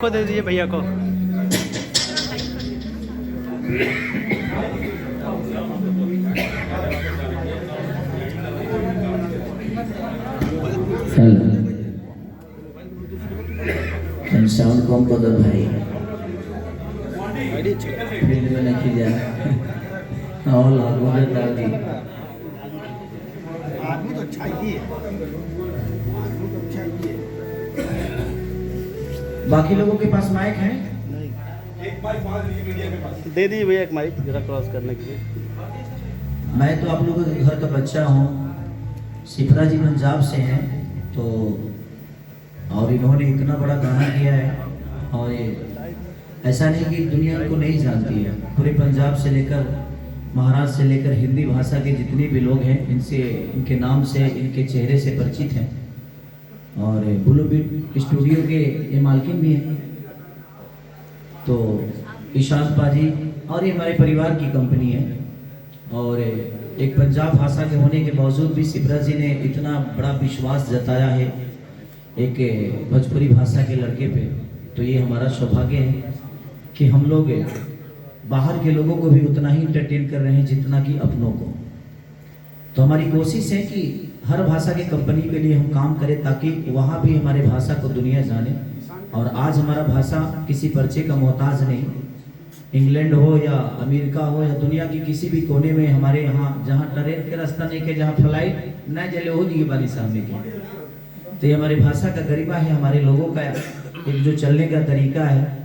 को दे दीजिए भैया को। साउंड कम कर दो भाई, फील्ड में नहीं जा और लागू में डाल दी। आदमी तो चाहिए, बाकी लोगों के पास माइक है? एक माइक दे दीजिए भैया, एक माइक जरा क्रॉस करने के लिए। मैं तो आप लोगों के घर का बच्चा हूँ, सिपरा जी पंजाब से हैं, तो और इन्होंने इतना बड़ा गाना किया है और ये ऐसा नहीं कि दुनिया इनको नहीं जानती है। पूरे पंजाब से लेकर महाराष्ट्र से लेकर हिंदी भाषा के जितने भी लोग हैं इनसे, इनके नाम से, इनके चेहरे से परिचित हैं। और ब्लू बीट स्टूडियो के ये मालकिन भी हैं, तो ईशांत पाजी, और ये हमारे परिवार की कंपनी है। और एक पंजाब भाषा के होने के बावजूद भी सिपरा जी ने इतना बड़ा विश्वास जताया है एक भोजपुरी भाषा के लड़के पे, तो ये हमारा सौभाग्य है कि हम लोग बाहर के लोगों को भी उतना ही एंटरटेन कर रहे हैं जितना कि अपनों को। तो हमारी कोशिश है कि हर भाषा की कंपनी के लिए हम काम करें ताकि वहाँ भी हमारे भाषा को दुनिया जाने। और आज हमारा भाषा किसी परिचय का मोहताज नहीं, इंग्लैंड हो या अमेरिका हो या दुनिया की किसी भी कोने में हमारे यहाँ जहाँ ट्रेन के रास्ता नहीं के, जहाँ फ्लाइट न जले हो जी वाली सामने के, तो ये हमारी भाषा का गरिमा है, हमारे लोगों का एक जो चलने का तरीका है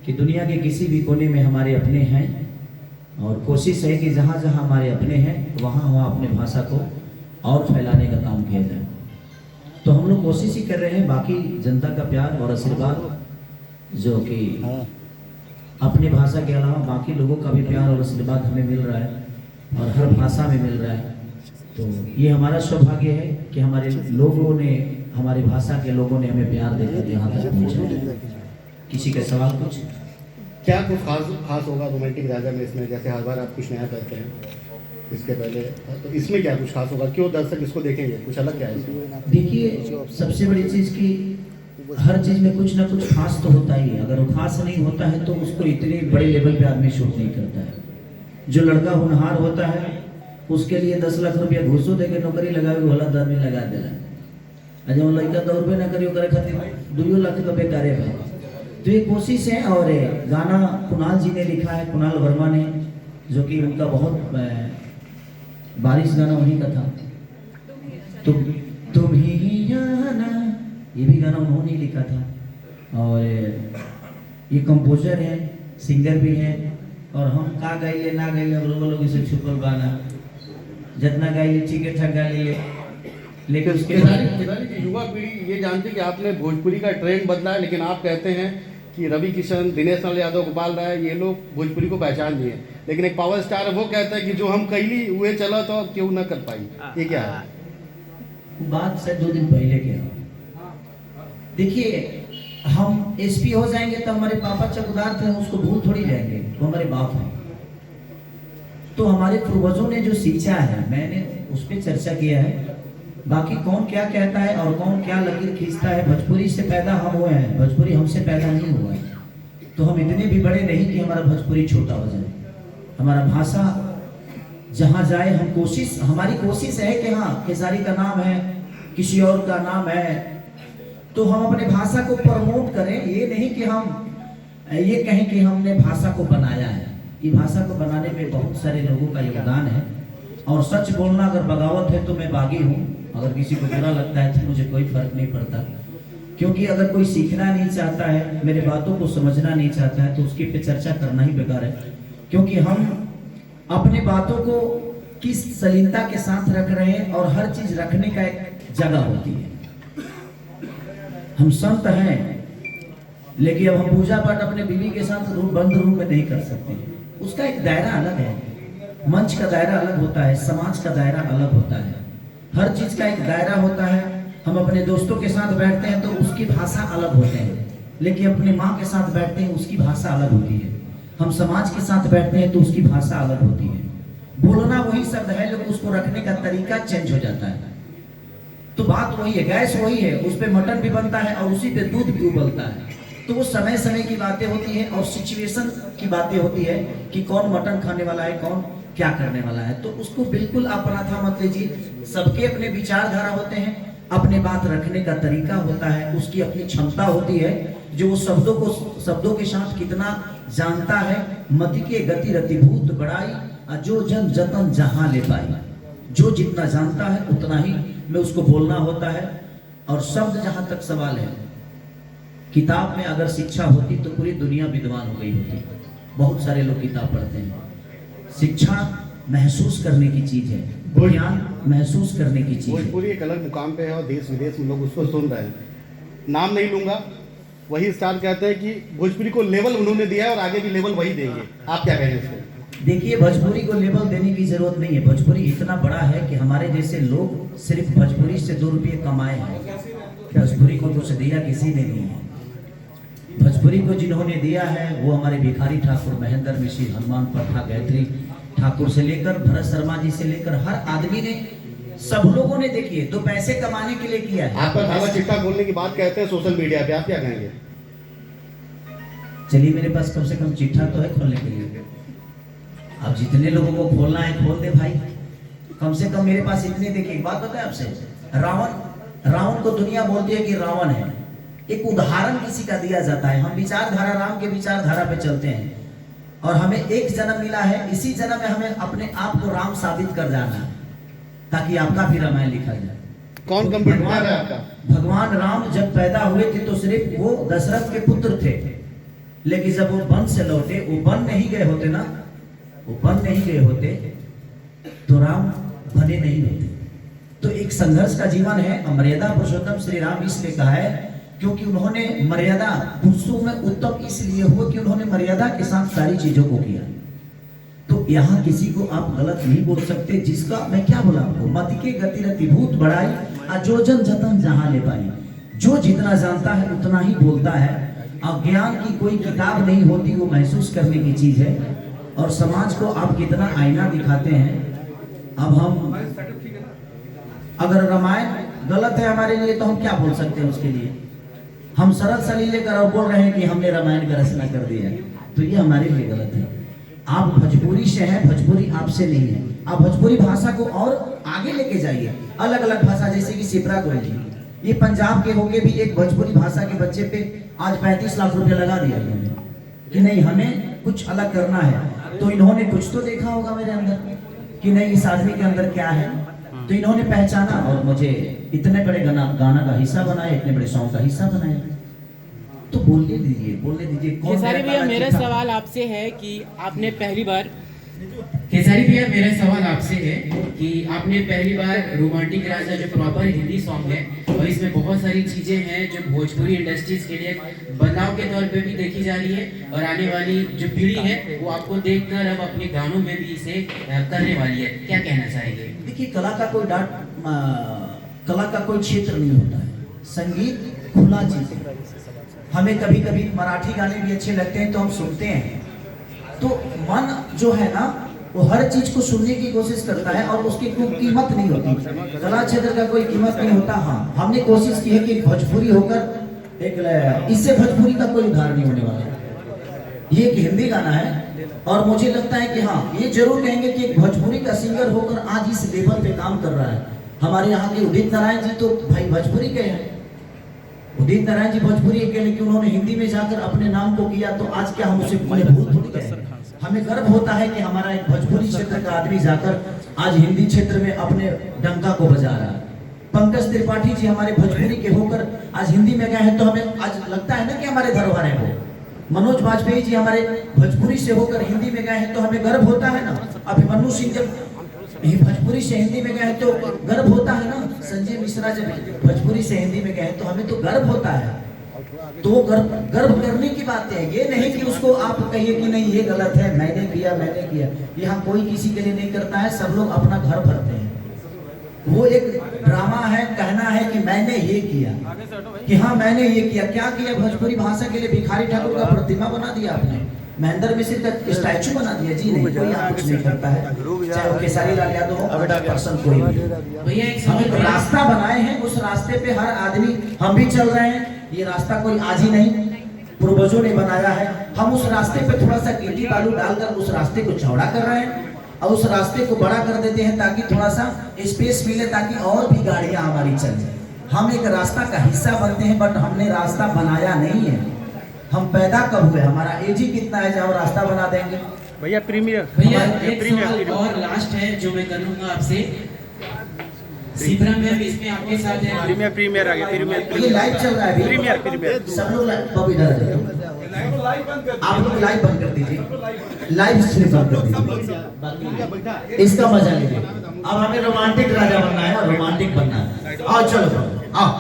कि दुनिया के किसी भी कोने में हमारे अपने हैं। और कोशिश है कि जहाँ जहाँ हमारे अपने हैं वहाँ वहाँ अपने भाषा को और फैलाने का काम किया जाए। तो हम लोग कोशिश ही कर रहे हैं, बाकी जनता का प्यार और आशीर्वाद जो कि अपनी भाषा के अलावा बाकी लोगों का भी प्यार और आशीर्वाद हमें मिल रहा है और हर भाषा में मिल रहा है। तो ये हमारा सौभाग्य है कि हमारे लोगों ने, हमारी भाषा के लोगों ने हमें प्यार देकर यहाँ तक पहुँचा। किसी का सवाल कुछ? क्या कुछ खास होगा रोमांटिक राजा में इसमें, जैसे हर बार आप कुछ नया करते हैं इसके पहले, तो इसमें क्या कुछ खास होगा? क्यों दर्शक इसको देखेंगे? कुछ अलग क्या है इसमें? देखिए, सबसे बड़ी चीज़ की हर चीज़ में कुछ ना कुछ खास तो होता ही है। अगर वो खास नहीं होता है तो उसको इतने बड़े लेवल पे आदमी शूट नहीं करता है। जो लड़का होनहार होता है उसके लिए 10 लाख रुपया घूसो देकर नौकरी लगावे भोला आदमी लगा देला, जो लड़का 2 रुपये ना करियो करे खातिर 2 लाख तो बेकार है भाई। तो ये कोशिश है। और गाना कुणाल जी ने लिखा है, कुणाल वर्मा ने, जो कि उनका बहुत बारिश गाना उन्हीं का था। तुम ही आना, ये भी गाना उन्होंने लिखा था। और ये कंपोजर है, सिंगर भी है। और हम का गाइले ना गाइले लोग इसे छुपल गाना जितना गाइले ठीक है ठाक गा ले, लेकिन उसके युवा पीढ़ी ये जानती है कि आपने भोजपुरी का ट्रेंड बदला है, लेकिन आप कहते हैं कि रवि किशन, दिनेश लाल यादव, गोपाल राय, ये लोग भोजपुरी को पहचान लिए, लेकिन एक पावर स्टार है वो कहता है कि जो हम कैली हुए चला तो क्यों ना कर पाई। ये क्या है? बात से 2 दिन पहले क्या, देखिए हम एसपी हो जाएंगे तो हमारे पापा चौकीदार थे, उसको भूल थोड़ी जाएंगे, वो हमारे बाप हैं। तो हमारे पूर्वजों ने जो सींचा है, मैंने उस पर चर्चा किया है। बाकी कौन क्या कहता है और कौन क्या लकीर खींचता है, भोजपुरी से पैदा हम हुए हैं, भोजपुरी हमसे पैदा नहीं हुआ है। तो हम इतने भी बड़े नहीं कि हमारा भोजपुरी छोटा हो जाए। हमारा भाषा जहाँ जाए, हम कोशिश, हमारी कोशिश है कि हाँ खेसारी का नाम है, किसी और का नाम है, तो हम अपने भाषा को प्रमोट करें। ये नहीं कि हम ये कहें कि हमने भाषा को बनाया है। ये भाषा को बनाने में बहुत सारे लोगों का योगदान है। और सच बोलना अगर बगावत है तो मैं बागी हूँ, अगर किसी को बुरा लगता है तो मुझे कोई फर्क नहीं पड़ता। क्योंकि अगर कोई सीखना नहीं चाहता है, मेरे बातों को समझना नहीं चाहता है, तो उसके पे चर्चा करना ही बेकार है। क्योंकि हम अपने बातों को किस सलीलता के साथ रख रहे हैं, और हर चीज रखने का एक जगह होती है। हम संत हैं, लेकिन अब हम पूजा पाठ अपने बीवी के साथ बंद रूम में नहीं कर सकते। उसका एक दायरा अलग है, मंच का दायरा अलग होता है, समाज का दायरा अलग होता है, हर चीज का एक दायरा होता है। हम अपने दोस्तों के साथ बैठते हैं तो उसकी भाषा अलग होते हैं, लेकिन अपनी माँ के साथ बैठते हैं उसकी भाषा अलग होती है। हम समाज के साथ बैठते हैं तो उसकी भाषा अलग होती है। बोलना वही शब्द है, लेकिन उसको रखने का तरीका चेंज हो जाता है। तो बात वही है, गैस वही है, उस पर मटन भी बनता है और उसी पे दूध भी उबलता है। तो वो समय समय की बातें होती है और सिचुएशन की बातें होती है कि कौन मटन खाने वाला है, कौन क्या करने वाला है। तो उसको बिल्कुल अपना था मत लीजिए। सबके अपने विचारधारा होते हैं, अपने बात रखने का तरीका होता है, उसकी अपनी क्षमता होती है, जो शब्दों के साथ कितना जानता है। मति के गति रतिभूत बड़ाई, जो जन जतन जहां ले पाई। जो जितना जानता है उतना ही में उसको बोलना होता है। और शब्द जहां तक सवाल है, किताब में अगर शिक्षा होती तो पूरी दुनिया विद्वान हो गई होती। बहुत सारे लोग किताब पढ़ते हैं। शिक्षा महसूस करने की चीज है, ज्ञान महसूस करने की चीज है। भोजपुरी एक अलग मुकाम पे है और देश विदेश में लोग उसको सुन रहे हैं। नाम नहीं लूंगा, वही स्टार कहते हैं कि भोजपुरी को लेवल उन्होंने दिया है और आगे भी लेवल वही देंगे। आप क्या कहेंगे इसको? देखिए, भोजपुरी को लेवल देने की जरूरत नहीं है। भोजपुरी इतना बड़ा है कि हमारे जैसे लोग सिर्फ भोजपुरी से 2 रुपये कमाए हैं। भोजपुरी को कुछ दिया किसी ने नहीं है। भोजपुरी को जिन्होंने दिया है वो हमारे भिखारी ठाकुर, महेंद्र मिश्री, हनुमान पट्टा, गायत्री ठाकुर से लेकर भरत शर्मा जी से लेकर हर आदमी ने, सब लोगों ने देखिए 2 पैसे कमाने के लिए किया है। आप पर काला चिट्ठा खोलने की बात कहते हैं सोशल मीडिया पे, आप क्या कहेंगे? चलिए, मेरे पास कम से कम चिट्ठा तो है खोलने के लिए। अब जितने लोगों को खोलना है खोल दे भाई। कम से कम मेरे पास इतने। देखिए, एक बात बताएं आपसे, रावण को दुनिया बोलती है कि रावण है। एक उदाहरण किसी का दिया जाता है। हम विचारधारा, राम के विचारधारा पे चलते हैं और हमें एक जन्म मिला है। इसी जन्म में हमें अपने आप को राम साबित कर जाना है ताकि आपका भी रामायण लिखा जाए। कौन कंप्यूटर है आपका? भगवान राम जब पैदा हुए थे तो सिर्फ वो दशरथ के पुत्र थे, लेकिन जब वो वन से लौटे, वो वन नहीं गए होते ना, वो वन नहीं गए होते तो राम बने नहीं होते। तो एक संघर्ष का जीवन है। मर्यादा पुरुषोत्तम श्री राम इसलिए कहा है क्योंकि उन्होंने मर्यादा, पुरुषों में उत्तम इसलिए हुआ कि उन्होंने मर्यादा के साथ सारी चीजों को किया। तो यहाँ किसी को आप गलत नहीं बोल सकते। जिसका मैं क्या बोला आपको, मति के गति रतिभूत बड़ाई, जो जन जतन जहां ले पाई। जो जितना जानता है उतना ही बोलता है। अज्ञान की कोई किताब नहीं होती, वो महसूस करने की चीज है। और समाज को आप कितना आईना दिखाते हैं। अब हम अगर रामायण गलत है हमारे लिए तो हम क्या बोल सकते हैं उसके लिए? हम सरल सली लेकर और बोल रहे हैं कि हमने रामायण का रचना कर दिया, तो ये हमारे लिए गलत है। आप भोजपुरी से हैं, भोजपुरी आपसे नहीं है। आप भोजपुरी भाषा को और आगे लेके जाइए। अलग अलग भाषा, जैसे कि शिप्रा गोयल जी, ये पंजाब के होके भी एक भोजपुरी भाषा के बच्चे पे आज 35 लाख रुपया लगा दिया इन्होंने कि नहीं हमें कुछ अलग करना है। तो इन्होंने कुछ तो देखा होगा मेरे अंदर कि नहीं इस आदमी के अंदर क्या है, तो इन्होंने पहचाना और मुझे इतने बड़े गाना का हिस्सा बनाया, इतने बड़े सॉन्ग का हिस्सा बनाया। तो बोलने दीजिए। खेसारी भैया, मेरा सवाल आपसे है कि आपने पहली बार रोमांटिक राजा जो प्रॉपर हिंदी सॉन्ग है, और इसमें बहुत सारी चीजें हैं जो भोजपुरी इंडस्ट्रीज के लिए बदलाव के तौर पे भी देखी जा रही है, और आने वाली जो पीढ़ी है वो आपको देखकर अब अपने गानों में भी इसे करने वाली है। क्या कहना चाहेंगे? देखिए, कला का कोई क्षेत्र नहीं होता है। संगीत खुला चीज है। हमें कभी कभी मराठी गाने भी अच्छे लगते हैं तो हम सुनते हैं। तो मन जो है ना, वो हर चीज को सुनने की कोशिश करता है और उसकी कोई कीमत नहीं होती। कला क्षेत्र का कोई कीमत नहीं होता। हाँ, हमने कोशिश की है कि भोजपुरी होकर एक, इससे भोजपुरी का कोई उद्धार नहीं होने वाला। ये एक हिंदी गाना है और मुझे लगता है कि हाँ, ये जरूर कहेंगे कि एक भोजपुरी का सिंगर होकर आज इस लेवल पे काम कर रहा है। हमारे यहाँ के उदित नारायण जी तो भाई भोजपुरी के हैं। उदित नारायण जी भोजपुरी के, लेकिन उन्होंने हिंदी में जाकर अपने नाम को किया। तो आज क्या हम उसे भूल थोड़ी गए? हमें गर्व होता है कि हमारा एक भोजपुरी क्षेत्र का आदमी जाकर आज हिंदी क्षेत्र में अपने डंका को बजा रहा है। पंकज त्रिपाठी जी हमारे भोजपुरी के होकर आज हिंदी में गए हैं, तो हमें आज लगता है ना कि हमारे धरोहर है वो। मनोज वाजपेयी जी हमारे भोजपुरी से होकर हिंदी में गए हैं, तो हमें गर्व होता है ना। अभिमन्यु सिंह जब भोजपुरी से हिंदी में गए तो गर्व होता है ना। संजय मिश्रा जब भोजपुरी से हिंदी में गए तो हमें तो गर्व होता है। तो गर्व करने की बात है, ये नहीं कि उसको आप कहिए कि नहीं ये गलत है, मैंने किया। यहाँ कोई किसी के लिए नहीं करता है, सब लोग अपना घर भरते हैं। वो एक ड्रामा है, कहना है कि मैंने ये किया, कि हाँ मैंने ये किया। क्या किया? भोजपुरी भाषा के लिए भिखारी ठाकुर का प्रतिमा बना दिया आपने, महेंद्र मिश्र का स्टैचू बना दिया। जी नहीं, कोई यहाँ कुछ नहीं करता है, चाहे वो केसारी लाल यादव हो, पर्सन कोई भैया। एक रास्ता बनाए हैं, उस रास्ते पे हर आदमी, हम भी चल रहे हैं। ये रास्ता कोई आज ही नहीं, पूर्वजों ने बनाया है। हम उस रास्ते पे थोड़ा सा गिट्टी बालू डालकर उस रास्ते को चौड़ा कर रहे हैं और उस रास्ते को बड़ा कर देते हैं ताकि थोड़ा सा स्पेस मिले, ताकि और भी गाड़ियां हमारी चलें। हम एक रास्ता का हिस्सा बनते हैं, बट हमने रास्ता बनाया नहीं है। हम पैदा कब हुए, हमारा एज ही कितना है जब हम रास्ता बना देंगे। भैया प्रीमियर भैया एक सवाल और लास्ट है जो मैं करूंगा आपसे। सिप्रा मैम इसमें आपके साथ है। प्रीमियर आ गया, ये लाइव चल रहा है अभी। प्रीमियर सब लोग लाइव इधर आ जाओ। आप लोग लाइव बंद कर दीजिए, लाइव स्ट्रीम बंद कर दीजिए, इसका मजा लीजिए। अब हमें रोमांटिक राजा बनना है, रोमांटिक बनना है। आओ चलो आओ।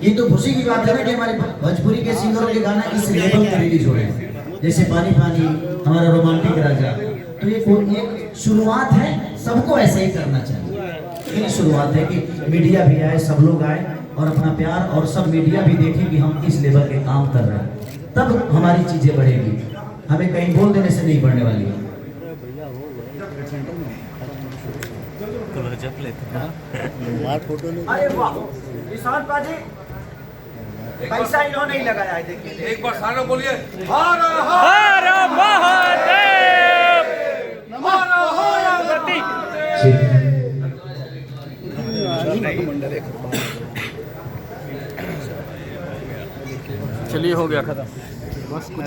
ये तो खुशी की बात है ना कि हमारे भोजपुरी के सिंगरों के गाना इस लेवल पे रिलीज हो रहे हैं, जैसे पानी पानी, हमारा रोमांटिक राजा। तो ये एक शुरुआत है, सबको ऐसे ही करना चाहिए। ये शुरुआत है कि मीडिया भी आए, सब लोग आए और अपना प्यार, और सब मीडिया भी देखे कि हम किस लेवल के काम कर रहे हैं, तब हमारी चीजें बढ़ेगी। हमें कहीं बोल देने से नहीं बढ़ने वाली है। अरे वाह निशांत पाजी, पैसा इन्होंने नहीं लगाया है। देखिए एक बार सारा बोलिए, हर महादेव, चलिए हो गया खत्म।